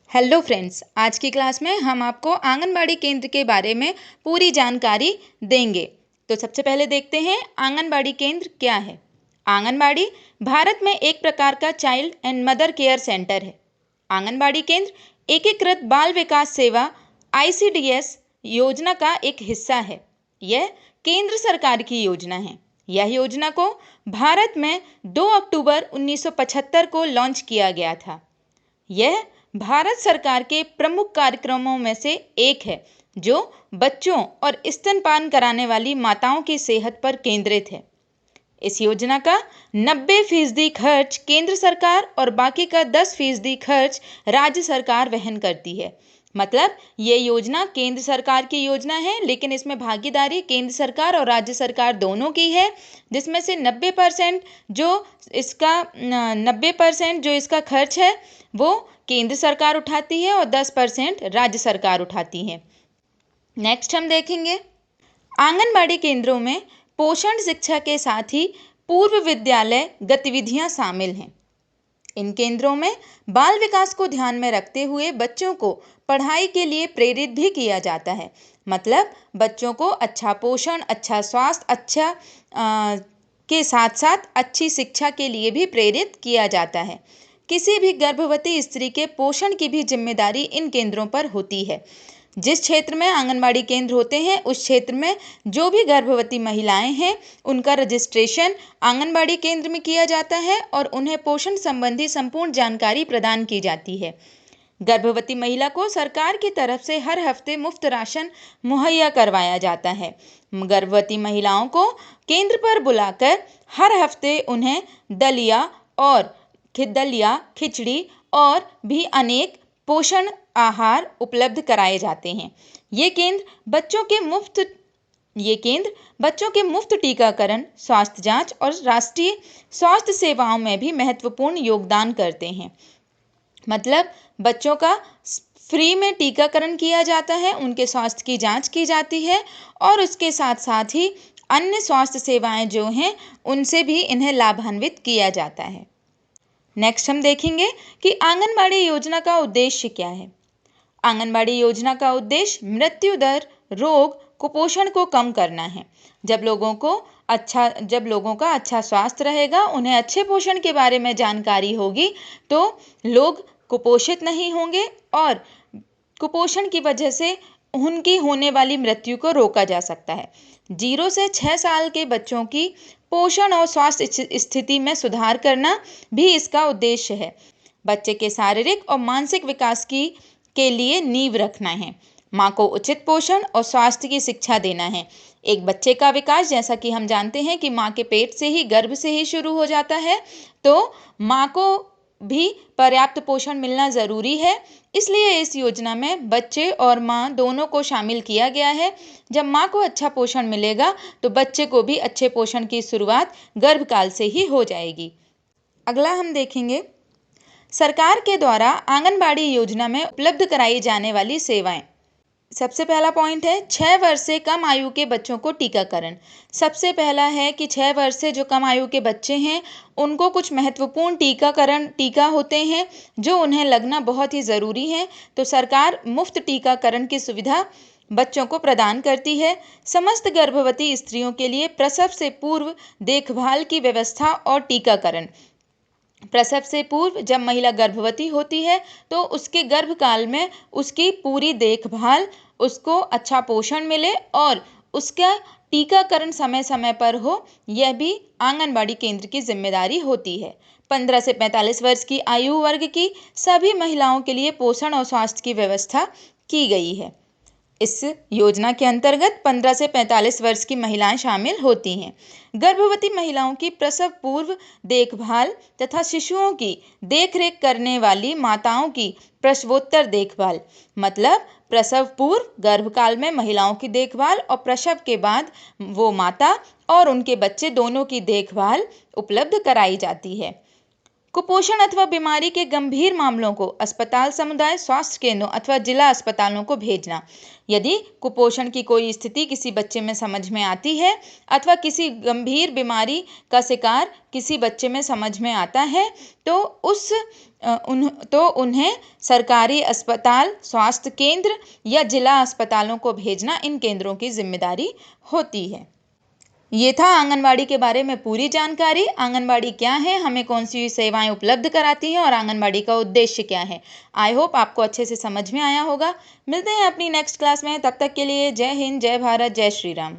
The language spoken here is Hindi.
हेलो फ्रेंड्स, आज की क्लास में हम आपको आंगनबाड़ी केंद्र के बारे में पूरी जानकारी देंगे। तो सबसे पहले देखते हैं आंगनबाड़ी केंद्र क्या है। आंगनबाड़ी भारत में एक प्रकार का child and mother care centre है। आंगनबाड़ी केंद्र एकीकृत बाल विकास सेवा आईसीडीएस योजना का एक हिस्सा है। यह केंद्र सरकार की योजना है। यह योजना को भारत में 2 अक्टूबर 1975 को लॉन्च किया गया था। यह भारत सरकार के प्रमुख कार्यक्रमों में से एक है जो बच्चों और स्तनपान कराने वाली माताओं की सेहत पर केंद्रित है। इस योजना का 90% खर्च केंद्र सरकार और बाकी का 10% खर्च राज्य सरकार वहन करती है। मतलब ये योजना केंद्र सरकार की योजना है, लेकिन इसमें भागीदारी केंद्र सरकार और राज्य सरकार दोनों की है, जिसमें से 90% जो इसका खर्च है वो केंद्र सरकार उठाती है और 10% राज्य सरकार उठाती है। नेक्स्ट हम देखेंगे आंगनबाड़ी केंद्रों में पोषण शिक्षा के साथ ही पूर्व विद्यालय गतिविधियां शामिल हैं। इन केंद्रों में बाल विकास को ध्यान में रखते हुए बच्चों को पढ़ाई के लिए प्रेरित भी किया जाता है। मतलब बच्चों को अच्छा पोषण, अच्छा स्वास्थ्य, के साथ साथ अच्छी शिक्षा के लिए भी प्रेरित किया जाता है। किसी भी गर्भवती स्त्री के पोषण की भी जिम्मेदारी इन केंद्रों पर होती है। जिस क्षेत्र में आंगनबाड़ी केंद्र होते हैं उस क्षेत्र में जो भी गर्भवती महिलाएं हैं उनका रजिस्ट्रेशन आंगनबाड़ी केंद्र में किया जाता है और उन्हें पोषण संबंधी संपूर्ण जानकारी प्रदान की जाती है। गर्भवती महिला को सरकार की तरफ से हर हफ्ते मुफ्त राशन मुहैया करवाया जाता है। गर्भवती महिलाओं को केंद्र पर बुलाकर हर हफ्ते उन्हें दलिया, खिचड़ी और भी अनेक पोषण आहार उपलब्ध कराए जाते हैं। ये केंद्र बच्चों के मुफ्त टीकाकरण, स्वास्थ्य जांच और राष्ट्रीय स्वास्थ्य सेवाओं में भी महत्वपूर्ण योगदान करते हैं। मतलब बच्चों का फ्री में टीकाकरण किया जाता है, उनके स्वास्थ्य की जांच की जाती है और उसके साथ साथ ही अन्य स्वास्थ्य सेवाएं जो हैं उनसे भी इन्हें लाभान्वित किया जाता है। नेक्स्ट हम देखेंगे कि आंगनबाड़ी योजना का उद्देश्य क्या है। आंगनबाड़ी योजना का उद्देश्य मृत्यु दर, रोग, कुपोषण को कम करना है। जब लोगों का अच्छा स्वास्थ्य रहेगा, उन्हें अच्छे पोषण के बारे में जानकारी होगी तो लोग कुपोषित नहीं होंगे और कुपोषण की वजह से उनकी होने वाली मृत्यु को रोका जा सकता है। 0 से 6 साल के बच्चों की पोषण और स्वास्थ्य स्थिति में सुधार करना भी इसका उद्देश्य है। बच्चे के शारीरिक और मानसिक विकास के लिए नींव रखना है। माँ को उचित पोषण और स्वास्थ्य की शिक्षा देना है। एक बच्चे का विकास, जैसा कि हम जानते हैं कि माँ के पेट से ही, गर्भ से ही शुरू हो जाता है, तो माँ को भी पर्याप्त पोषण मिलना ज़रूरी है। इसलिए इस योजना में बच्चे और माँ दोनों को शामिल किया गया है। जब माँ को अच्छा पोषण मिलेगा तो बच्चे को भी अच्छे पोषण की शुरुआत गर्भकाल से ही हो जाएगी। अगला हम देखेंगे सरकार के द्वारा आंगनबाड़ी योजना में उपलब्ध कराई जाने वाली सेवाएं। सबसे पहला पॉइंट है 6 वर्ष से कम आयु के बच्चों को टीकाकरण। सबसे पहला है कि 6 वर्ष से जो कम आयु के बच्चे हैं उनको कुछ महत्वपूर्ण टीका होते हैं जो उन्हें लगना बहुत ही ज़रूरी है। तो सरकार मुफ्त टीकाकरण की सुविधा बच्चों को प्रदान करती है। समस्त गर्भवती स्त्रियों के लिए प्रसव से पूर्व देखभाल की व्यवस्था और टीकाकरण। प्रसव से पूर्व जब महिला गर्भवती होती है तो उसके गर्भकाल में उसकी पूरी देखभाल, उसको अच्छा पोषण मिले और उसका टीकाकरण समय समय पर हो, यह भी आंगनबाड़ी केंद्र की जिम्मेदारी होती है। 15 से 45 वर्ष की आयु वर्ग की सभी महिलाओं के लिए पोषण और स्वास्थ्य की व्यवस्था की गई है। इस योजना के अंतर्गत 15 से 45 वर्ष की महिलाएं शामिल होती हैं। गर्भवती महिलाओं की प्रसव पूर्व देखभाल तथा शिशुओं की देखरेख करने वाली माताओं की प्रसवोत्तर देखभाल। मतलब प्रसव पूर्व गर्भकाल में महिलाओं की देखभाल और प्रसव के बाद वो माता और उनके बच्चे दोनों की देखभाल उपलब्ध कराई जाती है। कुपोषण अथवा बीमारी के गंभीर मामलों को अस्पताल, समुदाय स्वास्थ्य केंद्रों अथवा जिला अस्पतालों को भेजना। यदि कुपोषण की कोई स्थिति किसी बच्चे में समझ में आती है अथवा किसी गंभीर बीमारी का शिकार किसी बच्चे में समझ में आता है तो उन्हें सरकारी अस्पताल, स्वास्थ्य केंद्र या जिला अस्पतालों को भेजना इन केंद्रों की जिम्मेदारी होती है। ये था आंगनबाड़ी के बारे में पूरी जानकारी। आंगनबाड़ी क्या है, हमें कौन सी सेवाएं उपलब्ध कराती है और आंगनबाड़ी का उद्देश्य क्या है। आई होप आपको अच्छे से समझ में आया होगा। मिलते हैं अपनी नेक्स्ट क्लास में, तब तक के लिए जय हिंद, जय भारत, जय श्री राम।